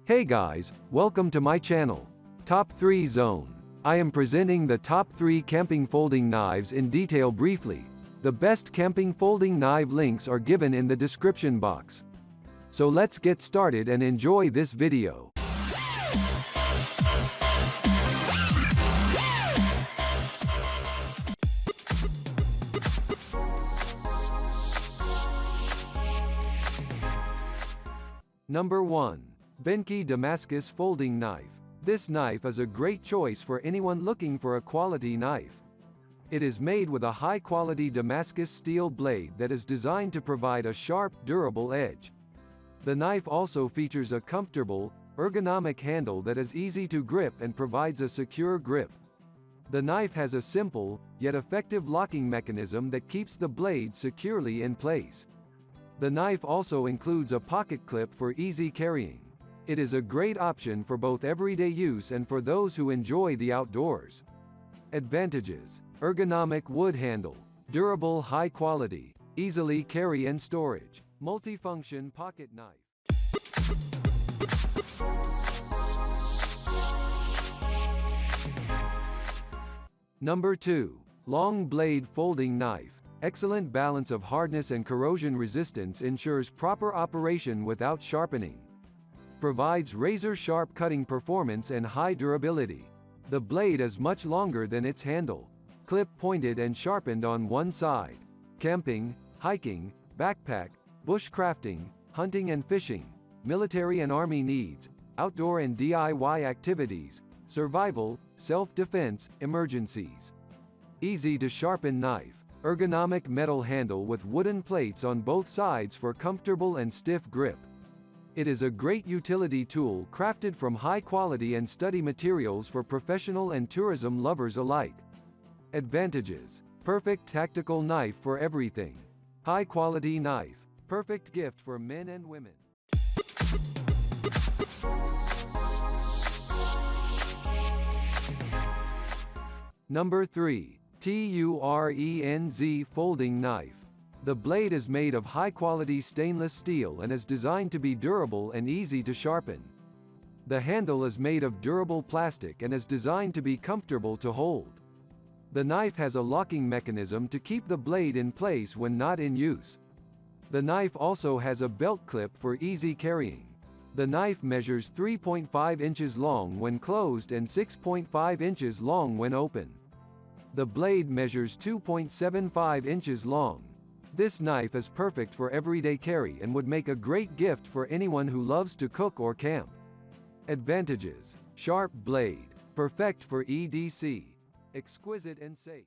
Hey guys, welcome to my channel. Top 3 Zone. I am presenting the top 3 camping folding knives in detail briefly. The best camping folding knife links are given in the description box. So let's get started and enjoy this video. Number 1. Benki Damascus Folding Knife. This knife is a great choice for anyone looking for a quality knife. It is made with a high-quality Damascus steel blade that is designed to provide a sharp, durable edge. The knife also features a comfortable, ergonomic handle that is easy to grip and provides a secure grip. The knife has a simple, yet effective locking mechanism that keeps the blade securely in place. The knife also includes a pocket clip for easy carrying. It is a great option for both everyday use and for those who enjoy the outdoors. Advantages: ergonomic wood handle, durable high quality, easily carry and storage, multifunction pocket knife. Number 2. Long blade folding knife. Excellent balance of hardness and corrosion resistance ensures proper operation without sharpening. Provides razor-sharp cutting performance and high durability. The blade is much longer than its handle. Clip pointed and sharpened on one side. Camping, hiking, backpack, bushcrafting, hunting and fishing, military and army needs, outdoor and DIY activities, survival, self-defense, emergencies. Easy to sharpen knife. Ergonomic metal handle with wooden plates on both sides for comfortable and stiff grip. It is a great utility tool crafted from high-quality and sturdy materials for professional and tourism lovers alike. Advantages: perfect tactical knife for everything. High-quality knife. Perfect gift for men and women. Number 3. TURENZ Folding Knife. The blade is made of high-quality stainless steel and is designed to be durable and easy to sharpen. The handle is made of durable plastic and is designed to be comfortable to hold. The knife has a locking mechanism to keep the blade in place when not in use. The knife also has a belt clip for easy carrying. The knife measures 3.5 inches long when closed and 6.5 inches long when open. The blade measures 2.75 inches long. This knife is perfect for everyday carry and would make a great gift for anyone who loves to cook or camp. Advantages: sharp blade. Perfect for EDC. Exquisite and safe.